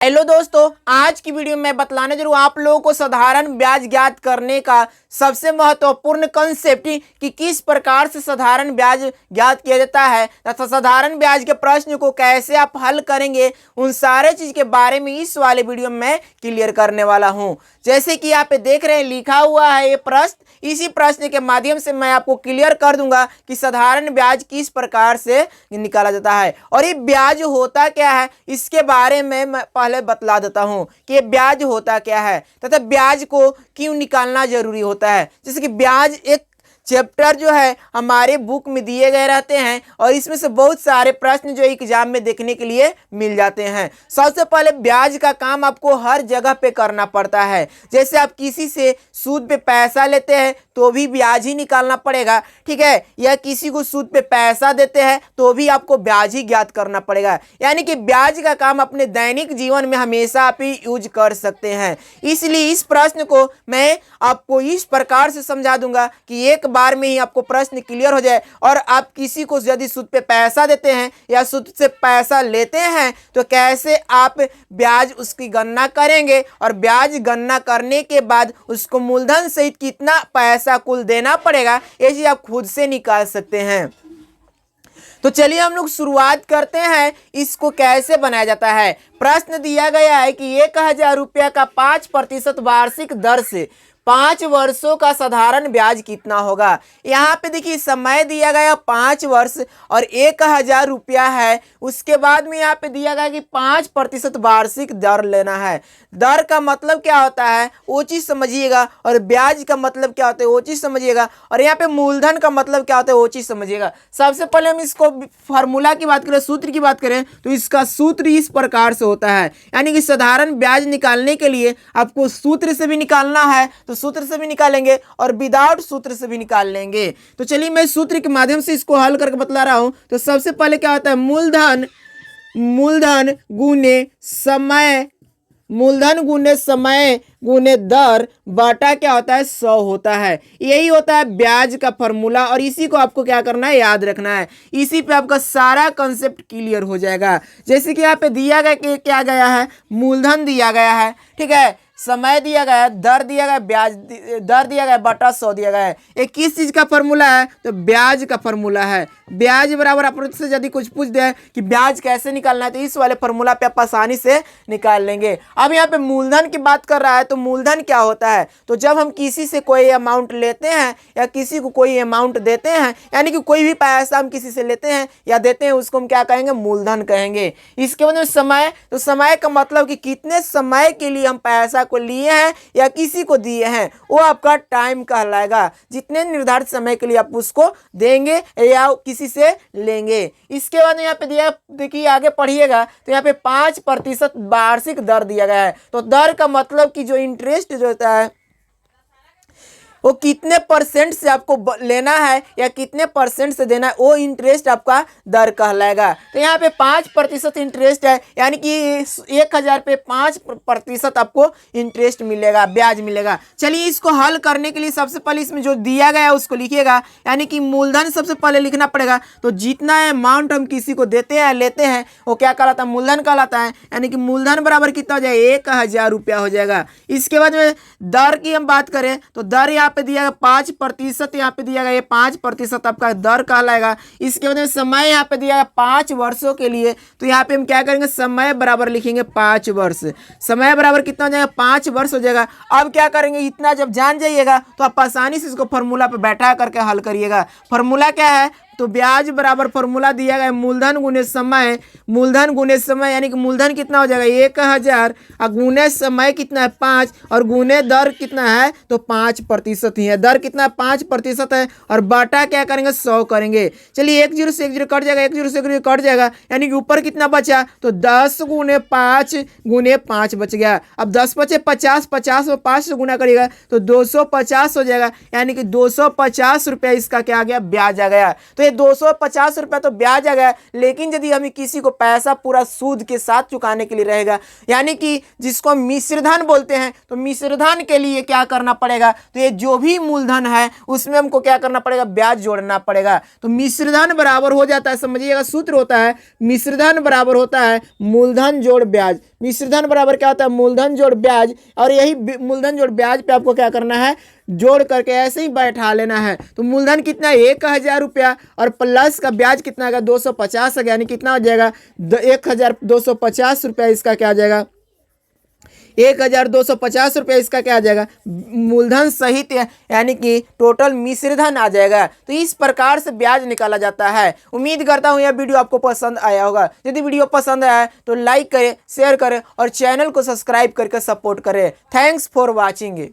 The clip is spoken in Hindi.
हेलो दोस्तों, आज की वीडियो में मैं बतलाने जरूर आप लोगों को साधारण ब्याज ज्ञात करने का सबसे महत्वपूर्ण कंसेप्ट कि किस प्रकार से साधारण ब्याज ज्ञात किया जाता है तथा साधारण ब्याज के प्रश्न को कैसे आप हल करेंगे, उन सारे चीज के बारे में इस वाले वीडियो में मैं क्लियर करने वाला हूं। जैसे कि आप देख रहे हैं लिखा हुआ है ये प्रश्न, इसी प्रश्न के माध्यम से मैं आपको क्लियर कर दूंगा कि साधारण ब्याज किस प्रकार से निकाला जाता है और ये ब्याज होता क्या है, इसके बारे में मैं पहले बतला देता हूं कि ये ब्याज होता क्या है तथा ब्याज को क्यों निकालना जरूरी होता है। जैसे कि ब्याज एक चैप्टर जो है हमारे बुक में दिए गए रहते हैं और इसमें से बहुत सारे प्रश्न जो एग्जाम में देखने के लिए मिल जाते हैं। सबसे पहले ब्याज का काम आपको हर जगह पे करना पड़ता है। जैसे आप किसी से सूद पे पैसा लेते हैं तो भी ब्याज ही निकालना पड़ेगा, ठीक है, या किसी को सूद पे पैसा देते हैं तो भी आपको ब्याज ही ज्ञात करना पड़ेगा। यानी कि ब्याज का काम अपने दैनिक जीवन में हमेशा आप ही यूज कर सकते हैं। इसलिए इस प्रश्न को मैं आपको इस प्रकार से समझा दूंगा कि एक बार में ही आपको प्रश्न क्लियर हो जाए। और आप किसी को यदि सूद पे पैसा देते हैं या सूद से पैसा लेते हैं तो कैसे आप ब्याज उसकी गणना करेंगे और ब्याज गणना करने के बाद उसको मूलधन सहित कितना पैसा कुल देना पड़ेगा, ये चीज आप खुद से निकाल सकते हैं। तो चलिए हम लोग शुरुआत करते हैं, इसको कैसे बनाया जाता है। प्रश्न दिया गया है कि 1000 रुपया का 5% वार्षिक दर से 5 वर्षों का साधारण ब्याज कितना होगा। यहाँ पे देखिए समय दिया गया 5 वर्ष और 1000 रुपया है। उसके बाद में यहाँ पे दिया गया कि 5% वार्षिक दर लेना है। दर का मतलब क्या होता है वो चीज समझिएगा और ब्याज का मतलब क्या होता है वो चीज समझिएगा और यहाँ पे मूलधन का मतलब क्या होता है वो चीज समझिएगा। सबसे पहले हम इसको फार्मूला की बात करें, सूत्र की बात करें तो इसका सूत्र इस प्रकार से होता है। यानी कि साधारण ब्याज निकालने के लिए आपको सूत्र से भी निकालना है तो सूत्र से भी निकालेंगे और विदाउट सूत्र से भी निकाल लेंगे। तो चलिए मैं सूत्र के माध्यम से इसको हल करके बतला रहा हूं। तो सबसे पहले क्या होता है मूलधन गुने समय गुने दर बाटा क्या होता है 100 होता है। यही होता है ब्याज का फॉर्मूला और इसी को आपको क्या करना है याद रखना है। इसी पे आपका सारा कंसेप्ट क्लियर हो जाएगा। जैसे कि यहाँ पे दिया गया कि क्या गया है, मूलधन दिया गया है, ठीक है, समय दिया गया है, दर दिया गया, ब्याज दर दिया गया, बटा 100 दिया गया है। ये किस चीज का फॉर्मूला है तो ब्याज का फॉर्मूला है। ब्याज बराबर आपसे यदि कुछ पूछ दे कि ब्याज कैसे निकालना है तो इस वाले फॉर्मूला पे आप आसानी से निकाल लेंगे। अब यहाँ पे मूलधन की बात कर रहा है तो मूलधन क्या होता है, तो जब हम किसी से कोई अमाउंट लेते हैं या किसी को कोई अमाउंट देते हैं, यानी कि कोई भी पैसा हम किसी से लेते हैं या देते हैं उसको हम क्या कहेंगे, मूलधन कहेंगे। इसके बाद में समय, तो समय का मतलब कि कितने समय के लिए हम पैसा को लिए हैं या किसी को दिए हैं वो आपका टाइम कहलाएगा। जितने निर्धारित समय के लिए आप उसको देंगे या किसी से लेंगे। इसके बाद यहाँ पे दिया, देखिए आगे पढ़िएगा तो यहाँ पे 5% वार्षिक दर दिया गया है। तो दर का मतलब कि जो इंटरेस्ट जो होता है वो कितने परसेंट से आपको लेना है या कितने परसेंट से देना है, वो इंटरेस्ट आपका दर कहलाएगा। तो यहाँ पे 5% इंटरेस्ट है, यानी कि 1000 पे 5% आपको इंटरेस्ट मिलेगा, ब्याज मिलेगा। चलिए इसको हल करने के लिए सबसे पहले इसमें जो दिया गया है उसको लिखिएगा। यानी कि मूलधन सबसे पहले लिखना पड़ेगा। तो जितना अमाउंट हम किसी को देते हैं लेते हैं वो क्या कहलाता है, मूलधन कहलाता है। यानी कि मूलधन बराबर कितना हो जाएगा, 1000 रुपया हो जाएगा। इसके बाद में दर की हम बात करें तो दर यहाँ पे दिया गया 5%, यहाँ पे दिया गया ये 5% आपका दर कहलाएगा। इसके बाद में समय यहाँ पे दिया गया 5 वर्षों के लिए, तो यहाँ पे हम क्या करेंगे, समय बराबर लिखेंगे 5 वर्ष। समय बराबर कितना हो जाएगा, 5 वर्ष हो जाएगा। अब क्या करेंगे, इतना जब जान जाइएगा तो आप आसानी से इसको फॉर्मूला पे बैठा करके हल करिएगा। फॉर्मूला क्या है तो ब्याज बराबर फॉर्मूला दिया गया मूलधन गुने समय, मूलधन गुने समय, यानी कि मूलधन कितना हो जाएगा 1000 और गुने समय कितना है 5 और गुने दर कितना है तो 5% ही है। दर कितना है 5% है और बाटा क्या करेंगे 100 करेंगे। चलिए 1 0 से 1 0 कट जाएगा, 1 0 से 1 0 कट जाएगा, यानी कि ऊपर कितना बचा तो 10 गुने 5 बच गया। अब 10 बचे 50, 50 में 5 से गुना करिएगा तो 250 हो जाएगा, यानी कि 250 रुपया इसका क्या आ गया, ब्याज आ गया। तो ये 250 रुपया तो ब्याज आ गया, लेकिन यदि हमें किसी को पैसा पूरा सूद के साथ चुकाने के लिए रहेगा, यानी कि जिसको मिश्रधन बोलते हैं, तो मिश्रधन के लिए क्या करना पड़ेगा, तो ये जो भी मूलधन है उसमें हमको क्या करना पड़ेगा, ब्याज जोड़ना पड़ेगा। तो मिश्रधन बराबर हो जाता है, समझिएगा सूत्र होता है मिश्रधन बराबर होता है मूलधन जोड़ ब्याज। मिश्रधन बराबर क्या होता है, मूलधन जोड़ ब्याज, और यही मूलधन जोड़ ब्याज पे आपको क्या करना है, जोड़ करके ऐसे ही बैठा लेना है। तो मूलधन कितना है, 1000 रुपया, और प्लस का ब्याज कितना आएगा, 250, यानी कितना हो जाएगा 1250 रुपया, इसका क्या आ जाएगा 1250 रुपये, इसका क्या आ जाएगा मूलधन सहित, यानी कि टोटल मिश्रधन आ जाएगा। तो इस प्रकार से ब्याज निकाला जाता है। उम्मीद करता हूँ यह वीडियो आपको पसंद आया होगा। यदि वीडियो पसंद आया तो लाइक करें, शेयर करें और चैनल को सब्सक्राइब करके सपोर्ट करें। Thanks for watching.